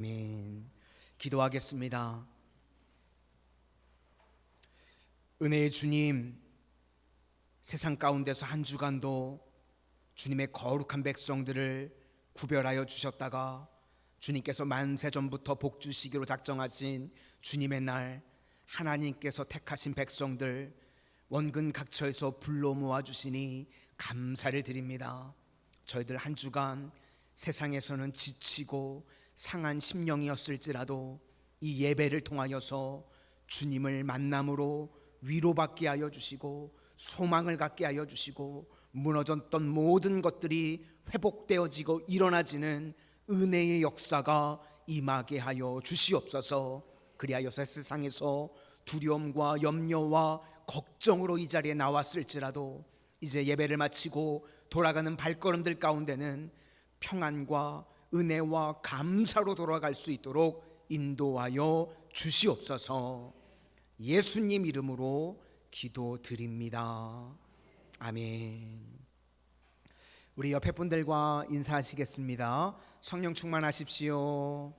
아멘. 기도하겠습니다. 은혜의 주님, 세상 가운데서 한 주간도 주님의 거룩한 백성들을 구별하여 주셨다가 주님께서 만세 전부터 복 주시기로 작정하신 주님의 날, 하나님께서 택하신 백성들 원근 각처에서 불러 모아 주시니 감사를 드립니다. 저희들 한 주간 세상에서는 지치고 상한 심령이었을지라도 이 예배를 통하여서 주님을 만남으로 위로받게 하여 주시고 소망을 갖게 하여 주시고 무너졌던 모든 것들이 회복되어지고 일어나지는 은혜의 역사가 임하게 하여 주시옵소서. 그리하여서 세상에서 두려움과 염려와 걱정으로 이 자리에 나왔을지라도 이제 예배를 마치고 돌아가는 발걸음들 가운데는 평안과 은혜와 감사로 돌아갈 수 있도록 인도하여 주시옵소서. 예수님 이름으로 기도드립니다. 아멘. 우리 옆에 분들과 인사하시겠습니다. 성령 충만하십시오.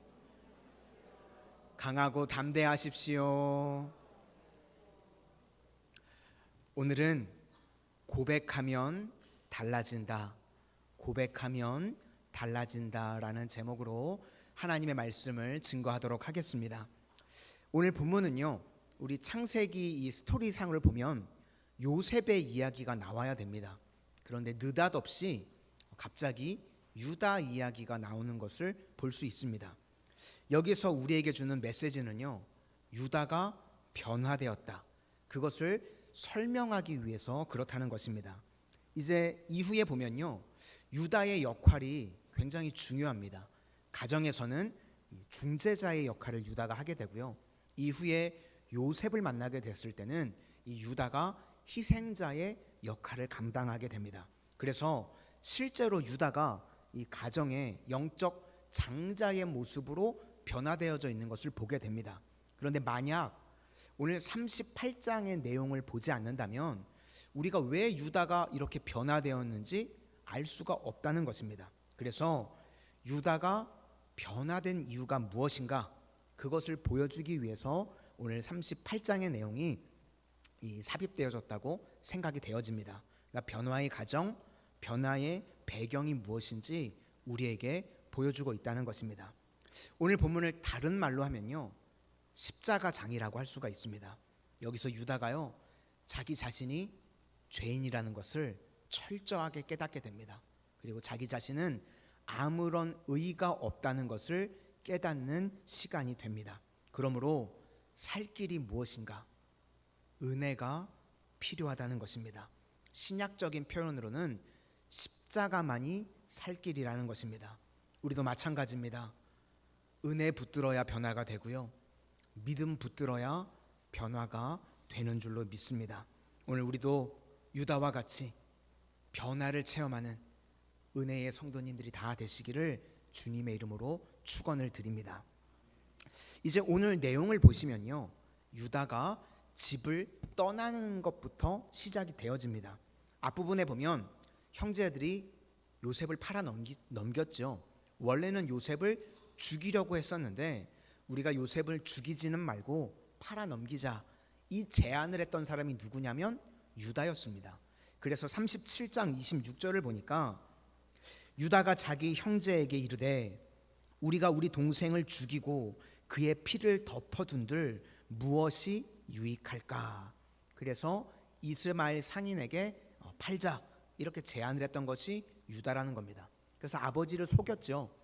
강하고 담대하십시오. 오늘은 고백하면 달라진다, 고백하면 달라진다라는 제목으로 하나님의 말씀을 증거하도록 하겠습니다. 오늘 본문은요, 우리 창세기 이 스토리상을 보면 요셉의 이야기가 나와야 됩니다. 그런데 느닷없이 갑자기 유다 이야기가 나오는 것을 볼 수 있습니다. 여기서 우리에게 주는 메시지는요, 유다가 변화되었다, 그것을 설명하기 위해서 그렇다는 것입니다. 이제 이후에 보면요, 유다의 역할이 굉장히 중요합니다. 가정에서는 중재자의 역할을 유다가 하게 되고요, 이후에 요셉을 만나게 됐을 때는 이 유다가 희생자의 역할을 감당하게 됩니다. 그래서 실제로 유다가 이 가정의 영적 장자의 모습으로 변화되어져 있는 것을 보게 됩니다. 그런데 만약 오늘 38장의 내용을 보지 않는다면 우리가 왜 유다가 이렇게 변화되었는지 알 수가 없다는 것입니다. 그래서 유다가 변화된 이유가 무엇인가, 그것을 보여주기 위해서 오늘 38장의 내용이 삽입되어졌다고 생각이 되어집니다. 그러니까 변화의 과정, 변화의 배경이 무엇인지 우리에게 보여주고 있다는 것입니다. 오늘 본문을 다른 말로 하면요, 십자가장이라고 할 수가 있습니다. 여기서 유다가요, 자기 자신이 죄인이라는 것을 철저하게 깨닫게 됩니다. 그리고 자기 자신은 아무런 의의가 없다는 것을 깨닫는 시간이 됩니다. 그러므로 살 길이 무엇인가? 은혜가 필요하다는 것입니다. 신약적인 표현으로는 십자가만이 살 길이라는 것입니다. 우리도 마찬가지입니다. 은혜 붙들어야 변화가 되고요, 믿음 붙들어야 변화가 되는 줄로 믿습니다. 오늘 우리도 유다와 같이 변화를 체험하는 은혜의 성도님들이 다 되시기를 주님의 이름으로 축원을 드립니다. 이제 오늘 내용을 보시면요, 유다가 집을 떠나는 것부터 시작이 되어집니다. 앞부분에 보면 형제들이 요셉을 팔아 넘겼죠. 원래는 요셉을 죽이려고 했었는데 우리가 요셉을 죽이지는 말고 팔아 넘기자, 이 제안을 했던 사람이 누구냐면 유다였습니다. 그래서 37장 26절을 보니까 유다가 자기 형제에게 이르되 우리가 우리 동생을 죽이고 그의 피를 덮어둔들 무엇이 유익할까? 그래서 이스마엘 상인에게 팔자, 이렇게 제안을 했던 것이 유다라는 겁니다. 그래서 아버지를 속였죠.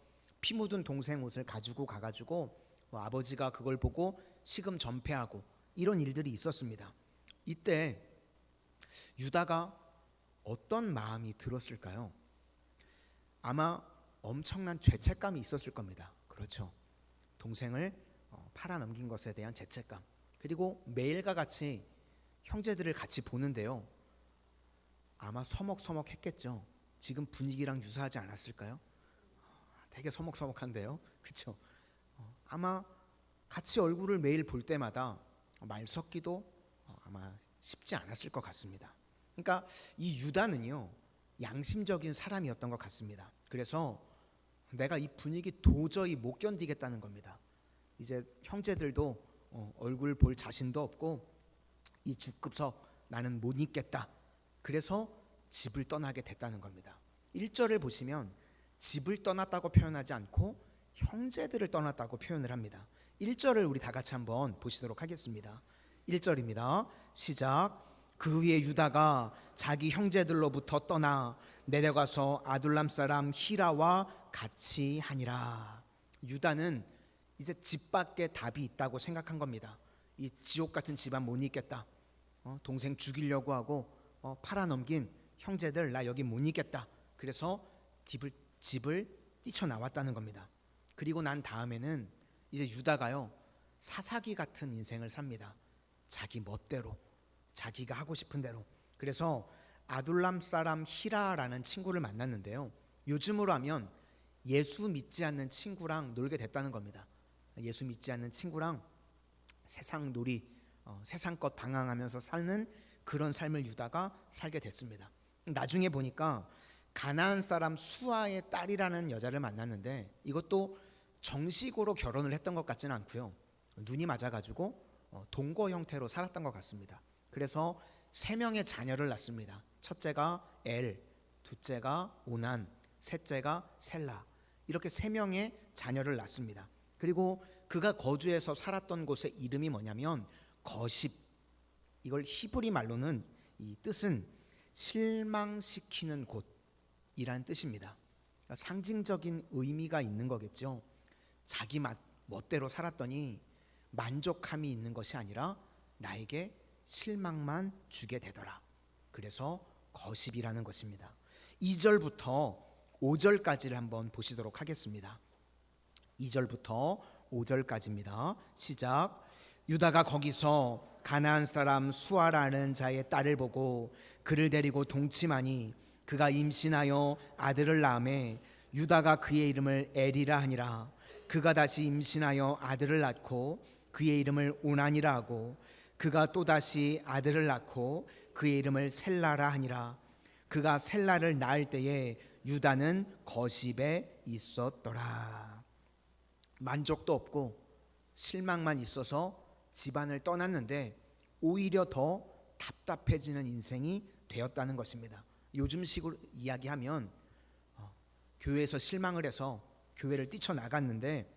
피 묻은 동생 옷을 가지고 가가지고 아버지가 그걸 보고 시금 전폐하고 이런 일들이 있었습니다. 이때 유다가 어떤 마음이 들었을까요? 아마 엄청난 죄책감이 있었을 겁니다. 그렇죠. 동생을 팔아 넘긴 것에 대한 죄책감, 그리고 매일과 같이 형제들을 같이 보는데요, 아마 서먹서먹했겠죠. 지금 분위기랑 유사하지 않았을까요? 되게 서먹서먹한데요, 그렇죠? 아마 같이 얼굴을 매일 볼 때마다 말 섞기도 아마 쉽지 않았을 것 같습니다. 그러니까 이 유다는요, 양심적인 사람이었던 것 같습니다. 그래서 내가 이 분위기 도저히 못 견디겠다는 겁니다. 이제 형제들도 얼굴 볼 자신도 없고 이 죽급석 나는 못 있겠다. 그래서 집을 떠나게 됐다는 겁니다. 1절을 보시면 집을 떠났다고 표현하지 않고 형제들을 떠났다고 표현을 합니다. 1절을 우리 다 같이 한번 보시도록 하겠습니다. 1절입니다. 시작. 그 후에 유다가 자기 형제들로부터 떠나 내려가서 아둘람 사람 히라와 같이 하니라. 유다는 이제 집 밖에 답이 있다고 생각한 겁니다. 이 지옥 같은 집안 못 있겠다. 동생 죽이려고 하고 팔아넘긴 형제들 나 여기 못 있겠다. 그래서 집을 뛰쳐나왔다는 겁니다. 그리고 난 다음에는 이제 유다가요 사사기 같은 인생을 삽니다. 자기 멋대로, 자기가 하고 싶은 대로. 그래서 아둘람 사람 히라라는 친구를 만났는데요, 요즘으로 하면 예수 믿지 않는 친구랑 놀게 됐다는 겁니다. 예수 믿지 않는 친구랑 세상 놀이, 세상껏 방황하면서 사는 그런 삶을 유다가 살게 됐습니다. 나중에 보니까 가나안 사람 수아의 딸이라는 여자를 만났는데 이것도 정식으로 결혼을 했던 것 같지는 않고요, 눈이 맞아가지고 동거 형태로 살았던 것 같습니다. 그래서 3명의 자녀를 낳습니다. 첫째가 엘, 둘째가 오난, 셋째가 셀라. 이렇게 3명의 자녀를 낳습니다. 그리고 그가 거주해서 살았던 곳의 이름이 뭐냐면 거십. 이걸 히브리 말로는 이 뜻은 실망시키는 곳이라는 뜻입니다. 그러니까 상징적인 의미가 있는 거겠죠. 자기 멋대로 살았더니 만족함이 있는 것이 아니라 나에게 실망만 주게 되더라. 그래서 거십이라는 것입니다. 2절부터 5절까지를 한번 보시도록 하겠습니다. 2절부터 5절까지입니다. 시작. 유다가 거기서 가나안 사람 수아라는 자의 딸을 보고 그를 데리고 동침하니 그가 임신하여 아들을 낳음에 유다가 그의 이름을 엘이라 하니라. 그가 다시 임신하여 아들을 낳고 그의 이름을 오난이라 하고 그가 또다시 아들을 낳고 그의 이름을 셀라라 하니라. 그가 셀라를 낳을 때에 유다는 거십에 있었더라. 만족도 없고 실망만 있어서 집안을 떠났는데 오히려 더 답답해지는 인생이 되었다는 것입니다. 요즘식으로 이야기하면 교회에서 실망을 해서 교회를 뛰쳐나갔는데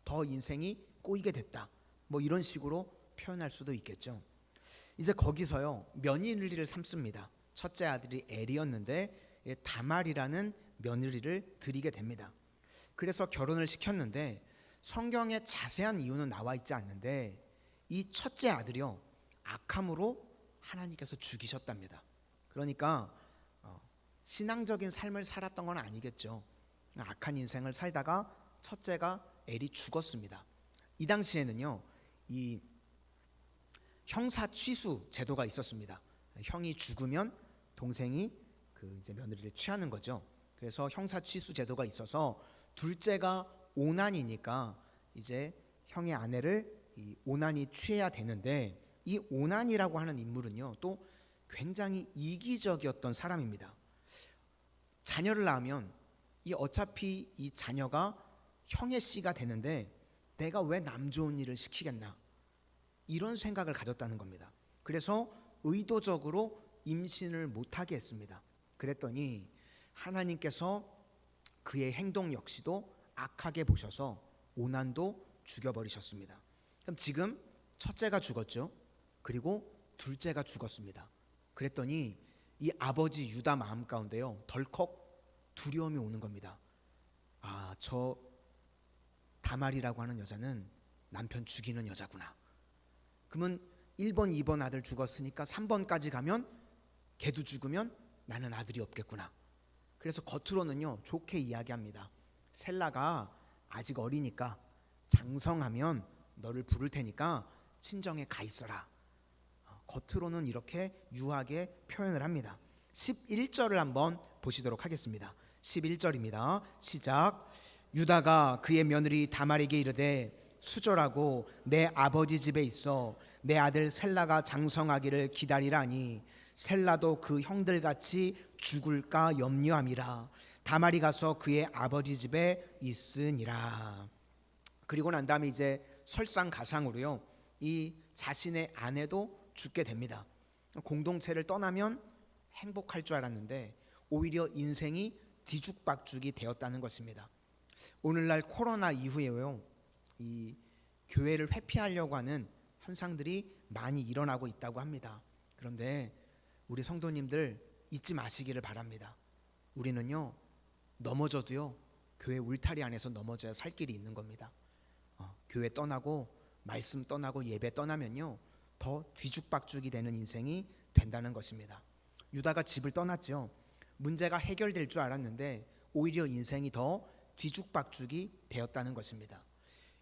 더 인생이 꼬이게 됐다, 뭐 이런 식으로 표현할 수도 있겠죠. 이제 거기서요 며느리를 삼습니다. 첫째 아들이 엘이었는데 다말이라는 며느리를 드리게 됩니다. 그래서 결혼을 시켰는데 성경에 자세한 이유는 나와 있지 않는데 이 첫째 아들이요 악함으로 하나님께서 죽이셨답니다. 그러니까 신앙적인 삶을 살았던 건 아니겠죠. 악한 인생을 살다가 첫째가 엘이 죽었습니다. 이 당시에는요 이 형사 취수 제도가 있었습니다. 형이 죽으면 동생이 그 이제 며느리를 취하는 거죠. 그래서 형사 취수 제도가 있어서 둘째가 오난이니까 이제 형의 아내를 이 오난이 취해야 되는데 이 오난이라고 하는 인물은요 또 굉장히 이기적이었던 사람입니다. 자녀를 낳으면 이 어차피 이 자녀가 형의 씨가 되는데 내가 왜 남 좋은 일을 시키겠나, 이런 생각을 가졌다는 겁니다. 그래서 의도적으로 임신을 못하게 했습니다. 그랬더니 하나님께서 그의 행동 역시도 악하게 보셔서 오난도 죽여버리셨습니다. 그럼 지금 첫째가 죽었죠. 그리고 둘째가 죽었습니다. 그랬더니 이 아버지 유다 마음 가운데요 덜컥 두려움이 오는 겁니다. 아, 저 다말이라고 하는 여자는 남편 죽이는 여자구나. 그러면 1번, 2번 아들 죽었으니까 3번까지 가면 걔도 죽으면 나는 아들이 없겠구나. 그래서 겉으로는요 좋게 이야기합니다. 셀라가 아직 어리니까 장성하면 너를 부를 테니까 친정에 가 있어라. 겉으로는 이렇게 유하게 표현을 합니다. 11절을 한번 보시도록 하겠습니다. 11절입니다. 시작. 유다가 그의 며느리 다말에게 이르되 수절하고 내 아버지 집에 있어 내 아들 셀라가 장성하기를 기다리라니 셀라도 그 형들같이 죽을까 염려함이라. 다말이 가서 그의 아버지 집에 있으니라. 그리고 난 다음에 이제 설상가상으로요, 이 자신의 아내도 죽게 됩니다. 공동체를 떠나면 행복할 줄 알았는데 오히려 인생이 뒤죽박죽이 되었다는 것입니다. 오늘날 코로나 이후에요, 이 교회를 회피하려고 하는 현상들이 많이 일어나고 있다고 합니다. 그런데 우리 성도님들 잊지 마시기를 바랍니다. 우리는요, 넘어져도요, 교회 울타리 안에서 넘어져야 살 길이 있는 겁니다. 교회 떠나고 말씀 떠나고 예배 떠나면요, 더 뒤죽박죽이 되는 인생이 된다는 것입니다. 유다가 집을 떠났죠. 문제가 해결될 줄 알았는데 오히려 인생이 더 뒤죽박죽이 되었다는 것입니다.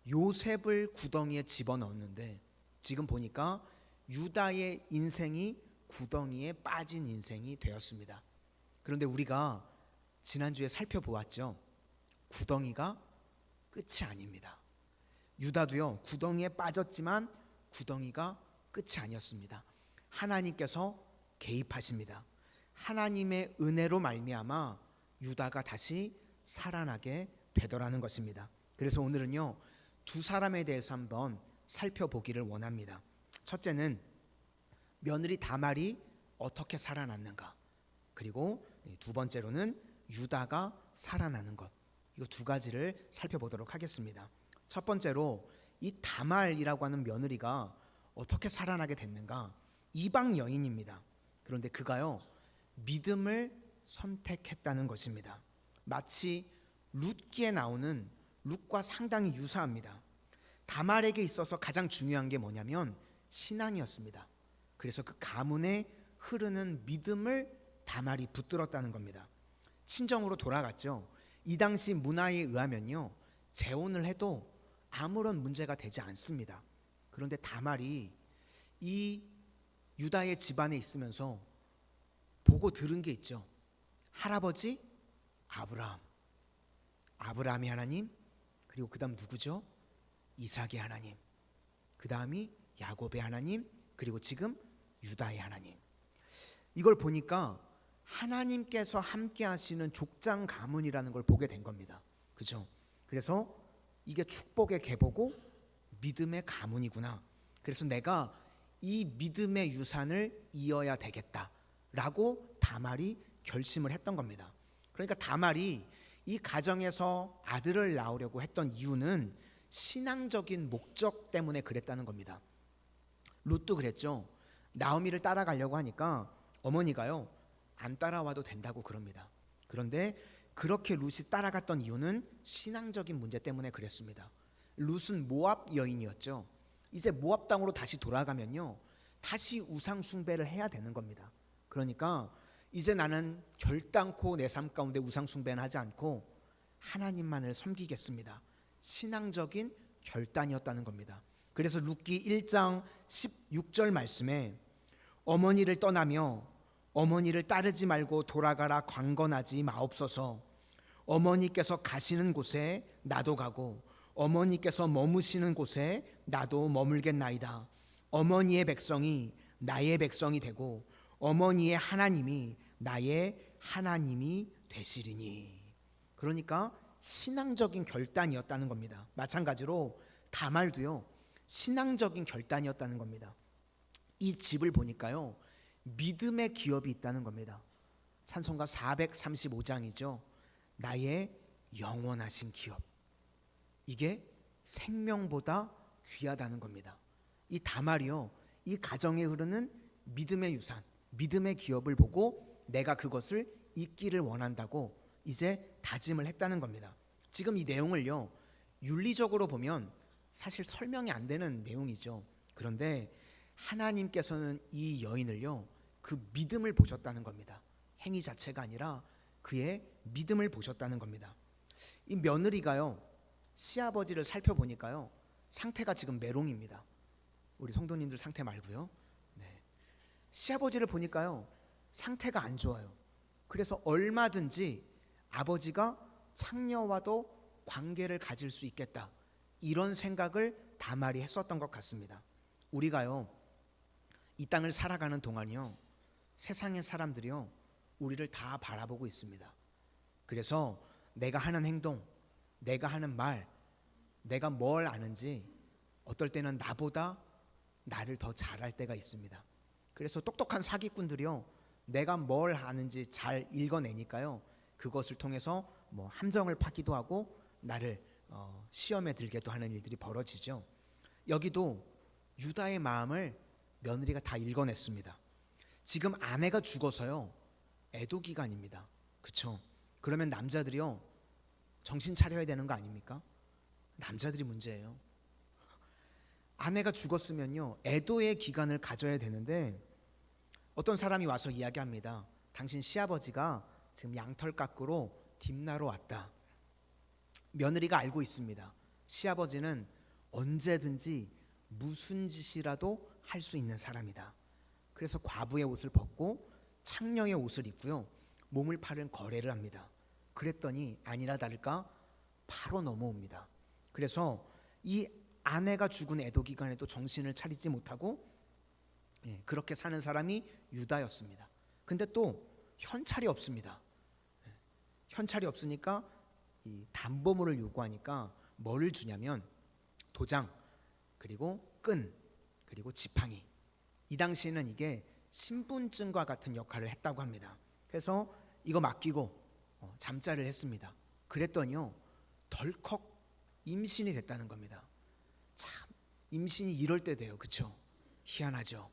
요셉을 구덩이에 집어넣었는데 지금 보니까 유다의 인생이 구덩이에 빠진 인생이 되었습니다. 그런데 우리가 지난주에 살펴보았죠. 구덩이가 끝이 아닙니다. 유다도요, 구덩이에 빠졌지만 구덩이가 끝이 아니었습니다. 하나님께서 개입하십니다. 하나님의 은혜로 말미암아 유다가 다시 살아나게 되더라는 것입니다. 그래서 오늘은요, 두 사람에 대해서 한번 살펴보기를 원합니다. 첫째는 며느리 다말이 어떻게 살아났는가, 그리고 두 번째로는 유다가 살아나는 것, 이 두 가지를 살펴보도록 하겠습니다. 첫 번째로 이 다말이라고 하는 며느리가 어떻게 살아나게 됐는가? 이방 여인입니다. 그런데 그가요, 믿음을 선택했다는 것입니다. 마치 룻기에 나오는 룻과 상당히 유사합니다. 다말에게 있어서 가장 중요한 게 뭐냐면 신앙이었습니다. 그래서 그 가문에 흐르는 믿음을 다말이 붙들었다는 겁니다. 친정으로 돌아갔죠. 이 당시 문화에 의하면요, 재혼을 해도 아무런 문제가 되지 않습니다. 그런데 다말이 이 유다의 집안에 있으면서 보고 들은 게 있죠. 할아버지 아브라함의 하나님, 그리고 그 다음 누구죠? 이삭의 하나님, 그 다음이 야곱의 하나님, 그리고 지금 유다의 하나님. 이걸 보니까 하나님께서 함께 하시는 족장 가문이라는 걸 보게 된 겁니다. 그죠? 그래서 이게 축복의 계보고 믿음의 가문이구나. 그래서 내가 이 믿음의 유산을 이어야 되겠다라고 다말이 결심을 했던 겁니다. 그러니까 다말이 이 가정에서 아들을 낳으려고 했던 이유는 신앙적인 목적 때문에 그랬다는 겁니다. 룻도 그랬죠. 나오미를 따라가려고 하니까 어머니가요, 안 따라와도 된다고 그럽니다. 그런데 그렇게 룻이 따라갔던 이유는 신앙적인 문제 때문에 그랬습니다. 룻은 모압 여인이었죠. 이제 모압 땅으로 다시 돌아가면요, 다시 우상 숭배를 해야 되는 겁니다. 그러니까 이제 나는 결단코 내 삶 가운데 우상 숭배는 하지 않고 하나님만을 섬기겠습니다. 신앙적인 결단이었다는 겁니다. 그래서 룻기 1장 16절 말씀에 어머니를 떠나며 어머니를 따르지 말고 돌아가라 강건하지 마옵소서. 어머니께서 가시는 곳에 나도 가고 어머니께서 머무시는 곳에 나도 머물겠나이다. 어머니의 백성이 나의 백성이 되고 어머니의 하나님이 나의 하나님이 되시리니. 그러니까 신앙적인 결단이었다는 겁니다. 마찬가지로 다말도요, 신앙적인 결단이었다는 겁니다. 이 집을 보니까요, 믿음의 기업이 있다는 겁니다. 찬송가 435장이죠. 나의 영원하신 기업. 이게 생명보다 귀하다는 겁니다. 이 다말이요, 이 가정에 흐르는 믿음의 유산, 믿음의 기업을 보고 내가 그것을 잊기를 원한다고 이제 다짐을 했다는 겁니다. 지금 이 내용을요, 윤리적으로 보면 사실 설명이 안 되는 내용이죠. 그런데 하나님께서는 이 여인을요, 그 믿음을 보셨다는 겁니다. 행위 자체가 아니라 그의 믿음을 보셨다는 겁니다. 이 며느리가요, 시아버지를 살펴보니까요, 상태가 지금 메롱입니다. 우리 성도님들 상태 말고요. 네. 시아버지를 보니까요, 상태가 안 좋아요. 그래서 얼마든지 아버지가 창녀와도 관계를 가질 수 있겠다, 이런 생각을 다말이 했었던 것 같습니다. 우리가요, 이 땅을 살아가는 동안이요, 세상의 사람들이요, 우리를 다 바라보고 있습니다. 그래서 내가 하는 행동, 내가 하는 말, 내가 뭘 아는지 어떨 때는 나보다 나를 더 잘할 때가 있습니다. 그래서 똑똑한 사기꾼들이요, 내가 뭘 아는지 잘 읽어내니까요, 그것을 통해서 뭐 함정을 파기도 하고 나를 시험에 들게도 하는 일들이 벌어지죠. 여기도 유다의 마음을 며느리가 다 읽어냈습니다. 지금 아내가 죽어서요, 애도 기간입니다. 그렇죠? 그러면 남자들이요, 정신 차려야 되는 거 아닙니까? 남자들이 문제예요. 아내가 죽었으면요, 애도의 기간을 가져야 되는데 어떤 사람이 와서 이야기합니다. 당신 시아버지가 지금 양털 깎으러 딥나로 왔다. 며느리가 알고 있습니다. 시아버지는 언제든지 무슨 짓이라도 할 수 있는 사람이다. 그래서 과부의 옷을 벗고 창녀의 옷을 입고요, 몸을 파는 거래를 합니다. 그랬더니 아니라 다를까 바로 넘어옵니다. 그래서 이 아내가 죽은 애도 기간에도 정신을 차리지 못하고 그렇게 사는 사람이 유다였습니다. 근데 또 현찰이 없습니다. 현찰이 없으니까 이 담보물을 요구하니까 뭐를 주냐면 도장, 그리고 끈, 그리고 지팡이. 이 당시에는 이게 신분증과 같은 역할을 했다고 합니다. 그래서 이거 맡기고 잠자를 했습니다. 그랬더니요, 덜컥 임신이 됐다는 겁니다. 참, 임신이 이럴 때 돼요. 그렇죠? 희한하죠.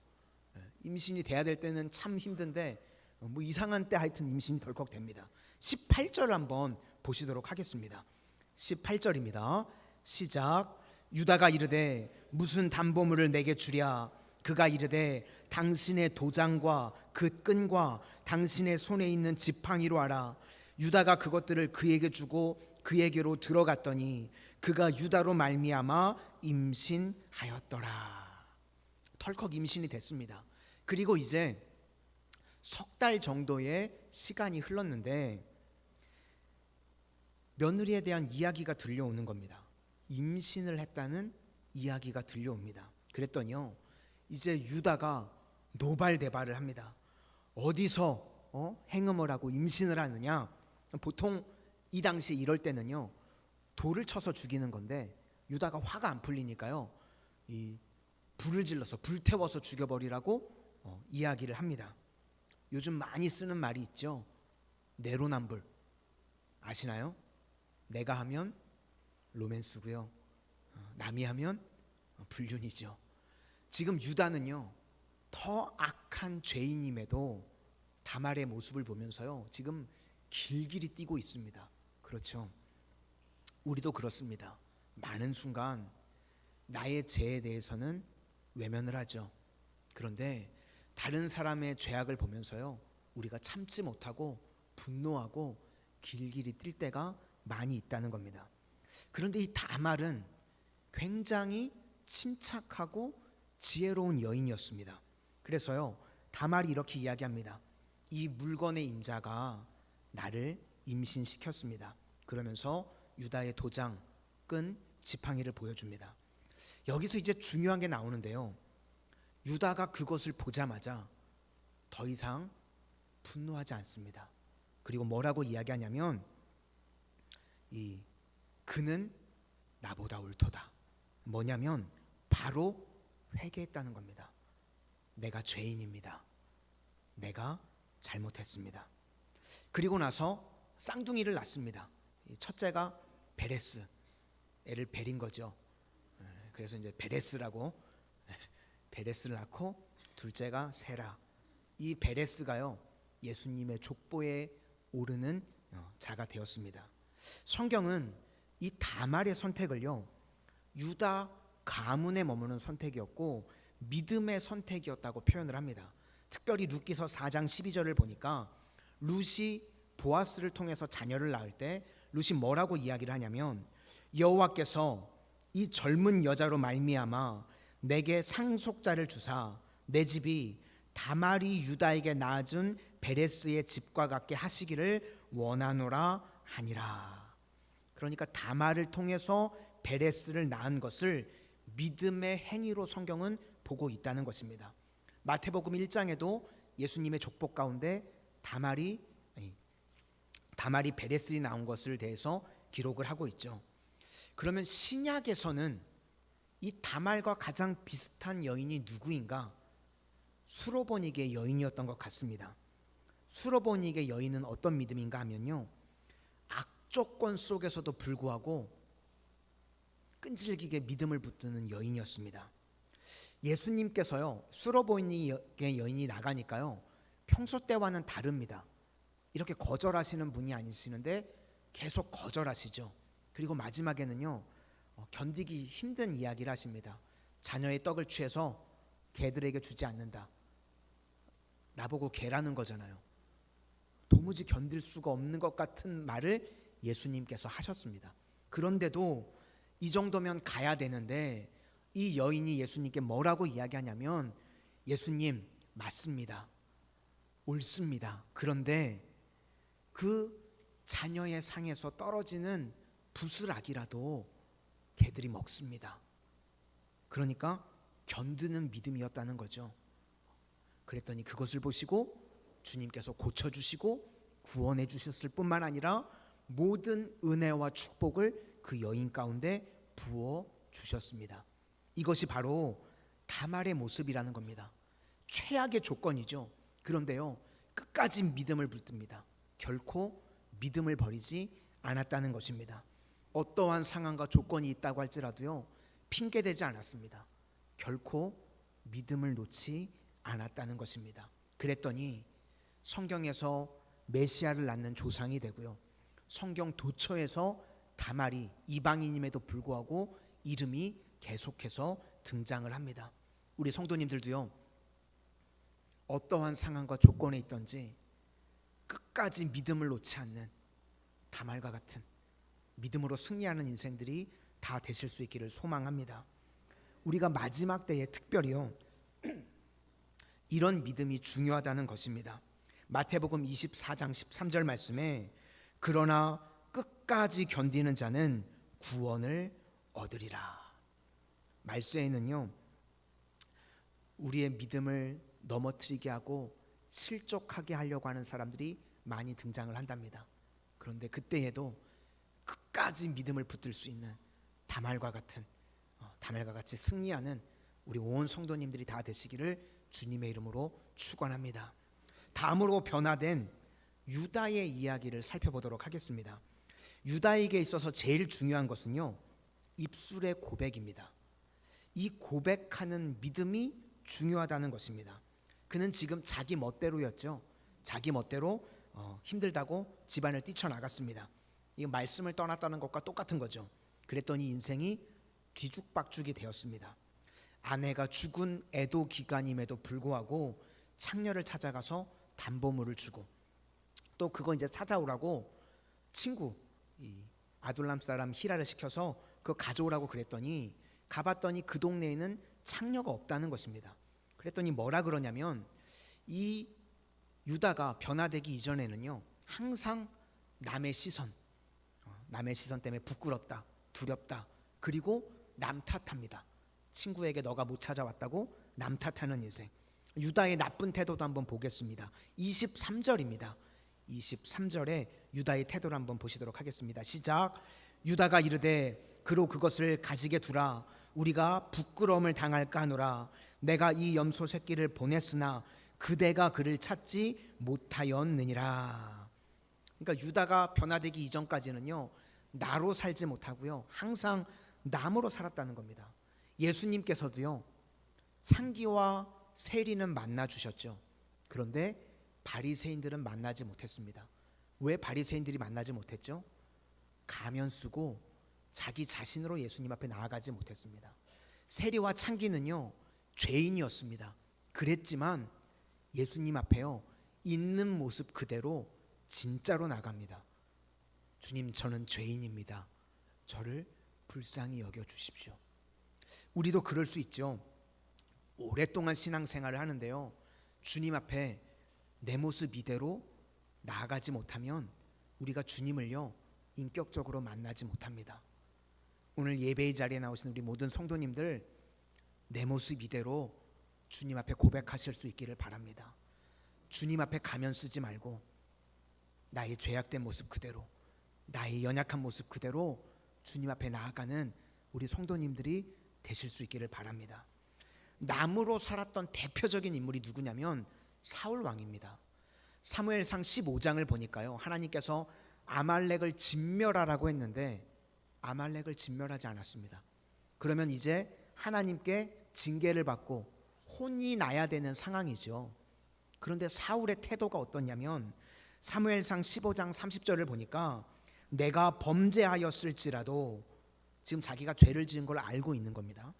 임신이 돼야 될 때는 참 힘든데 뭐 이상한 때 하여튼 임신이 덜컥 됩니다. 18절 한번 보시도록 하겠습니다. 18절입니다. 시작. 유다가 이르되 무슨 담보물을 내게 주랴. 그가 이르되 당신의 도장과 그 끈과 당신의 손에 있는 지팡이로 하라. 유다가 그것들을 그에게 주고 그에게로 들어갔더니 그가 유다로 말미암아 임신하였더라. 덜컥 임신이 됐습니다. 그리고 이제 석 달 정도의 시간이 흘렀는데 며느리에 대한 이야기가 들려오는 겁니다. 임신을 했다는 이야기가 들려옵니다. 그랬더니요, 이제 유다가 노발대발을 합니다. 어디서 행음을 하고 임신을 하느냐. 보통 이 당시에 이럴 때는요, 돌을 쳐서 죽이는 건데 유다가 화가 안 풀리니까요, 이 불을 질러서 불태워서 죽여버리라고 이야기를 합니다. 요즘 많이 쓰는 말이 있죠. 내로남불 아시나요? 내가 하면 로맨스고요, 남이 하면 불륜이죠. 지금 유다는요, 더 악한 죄인임에도 다말의 모습을 보면서요, 지금 길길이 뛰고 있습니다. 그렇죠? 우리도 그렇습니다. 많은 순간 나의 죄에 대해서는 외면을 하죠. 그런데 다른 사람의 죄악을 보면서요, 우리가 참지 못하고 분노하고 길길이 뛸 때가 많이 있다는 겁니다. 그런데 이 다말은 굉장히 침착하고 지혜로운 여인이었습니다. 그래서요, 다말이 이렇게 이야기합니다. 이 물건의 임자가 나를 임신시켰습니다. 그러면서 유다의 도장, 끈, 지팡이를 보여줍니다. 여기서 이제 중요한 게 나오는데요, 유다가 그것을 보자마자 더 이상 분노하지 않습니다. 그리고 뭐라고 이야기하냐면 그는 나보다 옳도다. 뭐냐면 바로 회개했다는 겁니다. 내가 죄인입니다. 내가 잘못했습니다. 그리고 나서 쌍둥이를 낳습니다. 첫째가 베레스, 애를 베린 거죠. 그래서 이제 베레스를 낳고 둘째가 세라. 이 베레스가요, 예수님의 족보에 오르는 자가 되었습니다. 성경은 이 다말의 선택을요, 유다 가문에 머무는 선택이었고 믿음의 선택이었다고 표현을 합니다. 특별히 룻기서 4장 12절을 보니까 룻이 보아스를 통해서 자녀를 낳을 때 룻이 뭐라고 이야기를 하냐면, 여호와께서 이 젊은 여자로 말미암아 내게 상속자를 주사 내 집이 다말이 유다에게 낳아준 베레스의 집과 같게 하시기를 원하노라 하니라. 그러니까 다말을 통해서 베레스를 낳은 것을 믿음의 행위로 성경은 보고 있다는 것입니다. 마태복음 1장에도 예수님의 족보 가운데 다말이 다말이 베레스에 나온 것을 대해서 기록을 하고 있죠. 그러면 신약에서는 이 다말과 가장 비슷한 여인이 누구인가? 수로보닉의 여인이었던 것 같습니다. 수로보닉의 여인은 어떤 믿음인가 하면요, 악조건 속에서도 불구하고 끈질기게 믿음을 붙드는 여인이었습니다. 예수님께서요, 수로보닉의 여인이 나가니까요, 평소 때와는 다릅니다. 이렇게 거절하시는 분이 아니시는데 계속 거절하시죠. 그리고 마지막에는요, 견디기 힘든 이야기를 하십니다. 자녀의 떡을 취해서 개들에게 주지 않는다. 나보고 개라는 거잖아요. 도무지 견딜 수가 없는 것 같은 말을 예수님께서 하셨습니다. 그런데도 이 정도면 가야 되는데 이 여인이 예수님께 뭐라고 이야기하냐면, 예수님, 맞습니다. 옳습니다. 그런데 그 자녀의 상에서 떨어지는 부스락이라도 개들이 먹습니다. 그러니까 견디는 믿음이었다는 거죠. 그랬더니 그것을 보시고 주님께서 고쳐주시고 구원해 주셨을 뿐만 아니라 모든 은혜와 축복을 그 여인 가운데 부어 주셨습니다. 이것이 바로 다말의 모습이라는 겁니다. 최악의 조건이죠. 그런데요, 끝까지 믿음을 붙듭니다. 결코 믿음을 버리지 않았다는 것입니다. 어떠한 상황과 조건이 있다고 할지라도요, 핑계대지 않았습니다. 결코 믿음을 놓지 않았다는 것입니다. 그랬더니 성경에서 메시아를 낳는 조상이 되고요, 성경 도처에서 다말이 이방인임에도 불구하고 이름이 계속해서 등장을 합니다. 우리 성도님들도요, 어떠한 상황과 조건에 있든지 끝까지 믿음을 놓지 않는 다말과 같은 믿음으로 승리하는 인생들이 다 되실 수 있기를 소망합니다. 우리가 마지막 때에 특별히요, 이런 믿음이 중요하다는 것입니다. 마태복음 24장 13절 말씀에 그러나 끝까지 견디는 자는 구원을 얻으리라. 말세에는요, 우리의 믿음을 넘어뜨리게 하고 실족하게 하려고 하는 사람들이 많이 등장을 한답니다. 그런데 그때에도 끝까지 믿음을 붙들 수 있는 다말과 같이 승리하는 우리 온 성도님들이 다 되시기를 주님의 이름으로 축원합니다. 다음으로 변화된 유다의 이야기를 살펴보도록 하겠습니다. 유다에게 있어서 제일 중요한 것은요, 입술의 고백입니다. 이 고백하는 믿음이 중요하다는 것입니다. 그는 지금 자기 멋대로였죠. 자기 멋대로 힘들다고 집안을 뛰쳐나갔습니다. 이 말씀을 떠났다는 것과 똑같은 거죠. 그랬더니 인생이 뒤죽박죽이 되었습니다. 아내가 죽은 애도 기간임에도 불구하고 창녀를 찾아가서 담보물을 주고, 또 그거 이제 찾아오라고 친구 이 아둘람 사람 히라를 시켜서 그거 가져오라고 그랬더니 가봤더니 그 동네에는 창녀가 없다는 것입니다. 그랬더니 뭐라 그러냐면, 이 유다가 변화되기 이전에는요, 항상 남의 시선 때문에 부끄럽다, 두렵다, 그리고 남 탓합니다. 친구에게 너가 못 찾아왔다고 남 탓하는 인생. 유다의 나쁜 태도도 한번 보겠습니다. 23절입니다. 23절에 유다의 태도를 한번 보시도록 하겠습니다. 시작. 유다가 이르되 그로 그것을 가지게 두라. 우리가 부끄러움을 당할까 하노라. 내가 이 염소 새끼를 보냈으나 그대가 그를 찾지 못하였느니라. 그러니까 유다가 변화되기 이전까지는요, 나로 살지 못하고요, 항상 남으로 살았다는 겁니다. 예수님께서도요, 창기와 세리는 만나 주셨죠. 그런데 바리새인들은 만나지 못했습니다. 왜 바리새인들이 만나지 못했죠? 가면 쓰고 자기 자신으로 예수님 앞에 나아가지 못했습니다. 세리와 창기는요, 죄인이었습니다. 그랬지만 예수님 앞에요, 있는 모습 그대로 진짜로 나갑니다. 주님, 저는 죄인입니다. 저를 불쌍히 여겨 주십시오. 우리도 그럴 수 있죠. 오랫동안 신앙생활을 하는데요, 주님 앞에 내 모습 이대로 나아가지 못하면 우리가 주님을요, 인격적으로 만나지 못합니다. 오늘 예배의 자리에 나오신 우리 모든 성도님들, 내 모습 이대로 주님 앞에 고백하실 수 있기를 바랍니다. 주님 앞에 가면 쓰지 말고 나의 죄악된 모습 그대로, 나의 연약한 모습 그대로 주님 앞에 나아가는 우리 성도님들이 되실 수 있기를 바랍니다. 남으로 살았던 대표적인 인물이 누구냐면 사울 왕입니다. 사무엘상 15장을 보니까요, 하나님께서 아말렉을 진멸하라고 했는데 아말렉을 진멸하지 않았습니다. 그러면 이제 하나님께 징계를 받고 혼이 나야 되는 상황이죠. 그런데 사울의 태도가 어떠냐면 사무엘상 15장 30절을 보니까 내가 범죄하였을지라도, 지금 자기가 죄를 지은 걸 알고 있는 겁니다.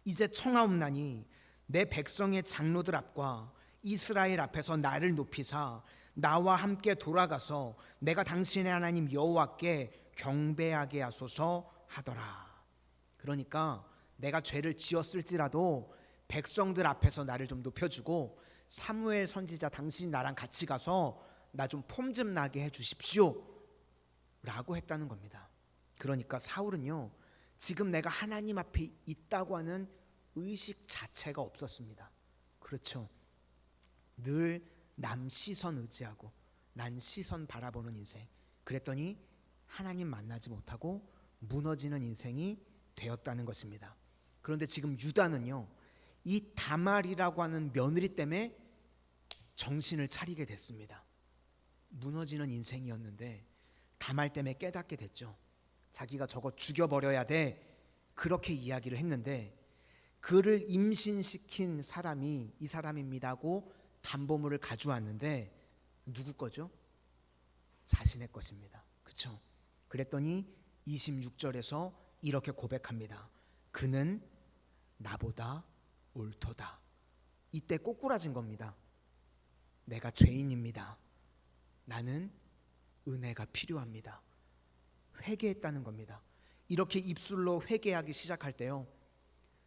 이제 청하옵나니 내 백성의 장로들 앞과 이스라엘 앞에서 나를 높이사 나와 함께 돌아가서 내가 당신의 하나님 여호와께 경배하게 하소서 하더라. 그러니까 내가 죄를 지었을지라도 백성들 앞에서 나를 좀 높여주고 사무엘 선지자 당신 나랑 같이 가서 나 좀 폼 좀 나게 해주십시오 라고 했다는 겁니다. 그러니까 사울은요, 지금 내가 하나님 앞에 있다고 하는 의식 자체가 없었습니다. 그렇죠. 늘 남 시선 의지하고 난 시선 바라보는 인생, 그랬더니 하나님 만나지 못하고 무너지는 인생이 되었다는 것입니다. 그런데 지금 유다는요, 이 다말이라고 하는 며느리 때문에 정신을 차리게 됐습니다. 무너지는 인생이었는데 다말 때문에 깨닫게 됐죠. 자기가 저거 죽여버려야 돼, 그렇게 이야기를 했는데 그를 임신시킨 사람이 이 사람입니다 하고 담보물을 가져왔는데 누구 거죠? 자신의 것입니다. 그렇죠? 그랬더니 26절에서 이렇게 고백합니다. 그는 나보다 옳도다. 이때 꼬꾸라진 겁니다. 내가 죄인입니다. 나는 은혜가 필요합니다. 회개했다는 겁니다. 이렇게 입술로 회개하기 시작할 때요,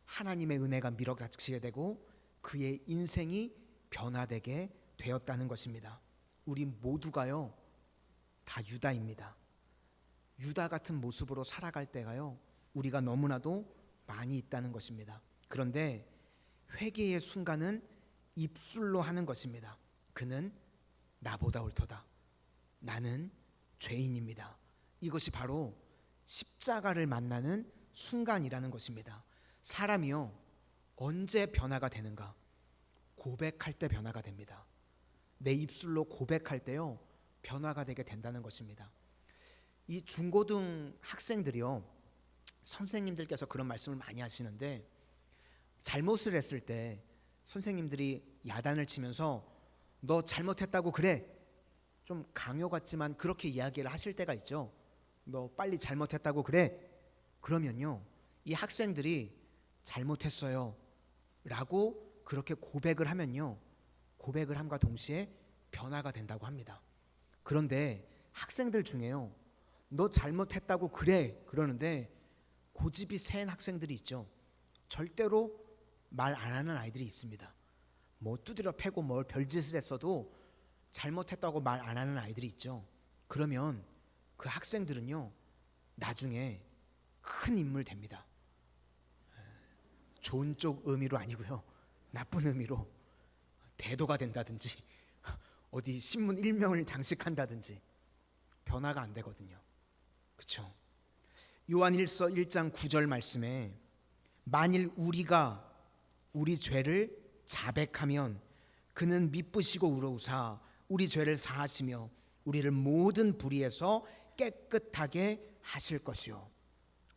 하나님의 은혜가 밀어닥치게 되고 그의 인생이 변화되게 되었다는 것입니다. 우리 모두가요 다 유다입니다. 유다 같은 모습으로 살아갈 때가요 우리가 너무나도 많이 있다는 것입니다. 그런데 회개의 순간은 입술로 하는 것입니다. 그는 나보다 옳도다. 나는 죄인입니다. 이것이 바로 십자가를 만나는 순간이라는 것입니다. 사람이요 언제 변화가 되는가? 고백할 때 변화가 됩니다. 내 입술로 고백할 때요 변화가 되게 된다는 것입니다. 이 중고등 학생들이요, 선생님들께서 그런 말씀을 많이 하시는데 잘못을 했을 때 선생님들이 야단을 치면서 너 잘못했다고 그래, 좀 강요 같지만 그렇게 이야기를 하실 때가 있죠. 너 빨리 잘못했다고 그래. 그러면요 이 학생들이 잘못했어요 라고 그렇게 고백을 하면요 고백을 함과 동시에 변화가 된다고 합니다. 그런데 학생들 중에요 너 잘못했다고 그래 그러는데 고집이 센 학생들이 있죠. 절대로 말 안 하는 아이들이 있습니다. 뭐 두드려 패고 뭘 별짓을 했어도 잘못했다고 말 안 하는 아이들이 있죠. 그러면 그 학생들은요 나중에 큰 인물 됩니다. 좋은 쪽 의미로 아니고요, 나쁜 의미로 대도가 된다든지 어디 신문 일면을 장식한다든지 변화가 안 되거든요. 그렇죠? 요한일서 1장 9절 말씀에 만일 우리가 우리 죄를 자백하면 그는 미쁘시고 의로우사 우리 죄를 사하시며 우리를 모든 불의에서 깨끗하게 하실 것이요.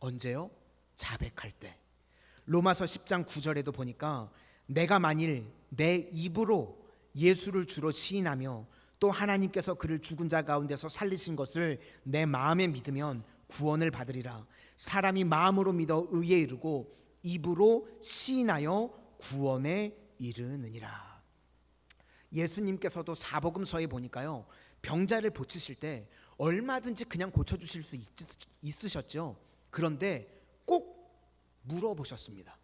언제요? 자백할 때. 로마서 10장 9절에도 보니까 내가 만일 내 입으로 예수를 주로 시인하며 또 하나님께서 그를 죽은 자 가운데서 살리신 것을 내 마음에 믿으면 구원을 받으리라. 사람이 마음으로 믿어 의에 이르고 입으로 시인하여 구원에 이르느니라. 예수님께서도 사복음서에 보니까요 병자를 고치실 때 얼마든지 그냥 고쳐주실 수 있으셨죠. 그런데 꼭 물어보셨습니다.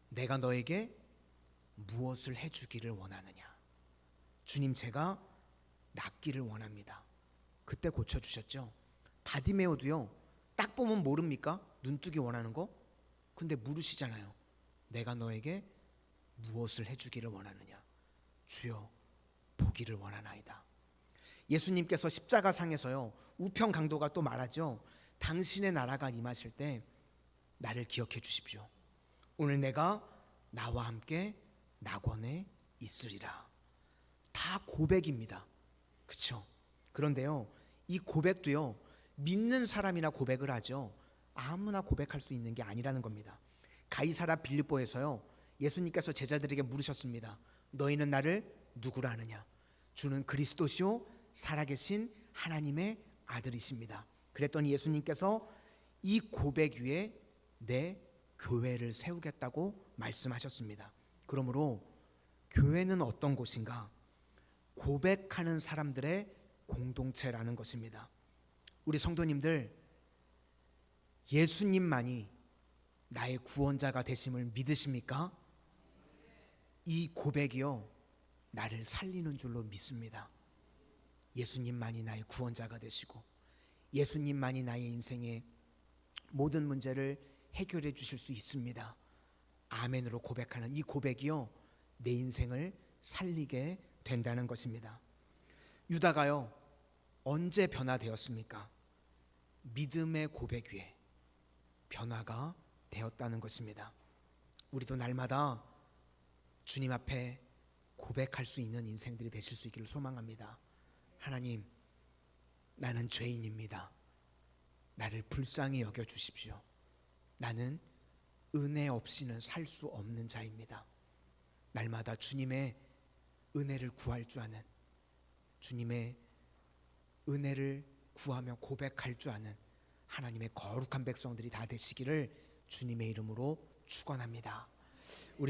내가 너에게 무엇을 해주기를 원하느냐? 주님, 제가 낫기를 원합니다. 그때 고쳐주셨죠. 바디메오도요 딱 보면 모릅니까? 눈뜨기 원하는 거? 근데 물으시잖아요. 내가 너에게 무엇을 해주기를 원하느냐? 주여, 보기를 원하나이다. 예수님께서 십자가상에서요 우편 강도가 또 말하죠. 당신의 나라가 임하실 때 나를 기억해 주십시오. 오늘 내가 나와 함께 낙원에 있으리라. 다 고백입니다. 그렇죠? 그런데요 이 고백도요 믿는 사람이나 고백을 하죠. 아무나 고백할 수 있는 게 아니라는 겁니다. 가이사랴 빌립보에서요 예수님께서 제자들에게 물으셨습니다. 너희는 나를 누구라 하느냐? 주는 그리스도시요 살아계신 하나님의 아들이십니다. 그랬더니 예수님께서 이 고백 위에 내 교회를 세우겠다고 말씀하셨습니다. 그러므로 교회는 어떤 곳인가? 고백하는 사람들의 공동체라는 것입니다. 우리 성도님들, 예수님만이 나의 구원자가 되심을 믿으십니까? 이 고백이요 나를 살리는 줄로 믿습니다. 예수님만이 나의 구원자가 되시고 예수님만이 나의 인생의 모든 문제를 해결해 주실 수 있습니다. 아멘으로 고백하는 이 고백이요 내 인생을 살리게 된다는 것입니다. 유다가요 언제 변화되었습니까? 믿음의 고백 위에 변화가 되었다는 것입니다. 우리도 날마다 주님 앞에 고백할 수 있는 인생들이 되실 수 있기를 소망합니다. 하나님, 나는 죄인입니다. 나를 불쌍히 여겨 주십시오. 나는 은혜 없이는 살 수 없는 자입니다. 날마다 주님의 은혜를 구할 줄 아는, 주님의 은혜를 구하며 고백할 줄 아는 하나님의 거룩한 백성들이 다 되시기를 주님의 이름으로 축원합니다. 우리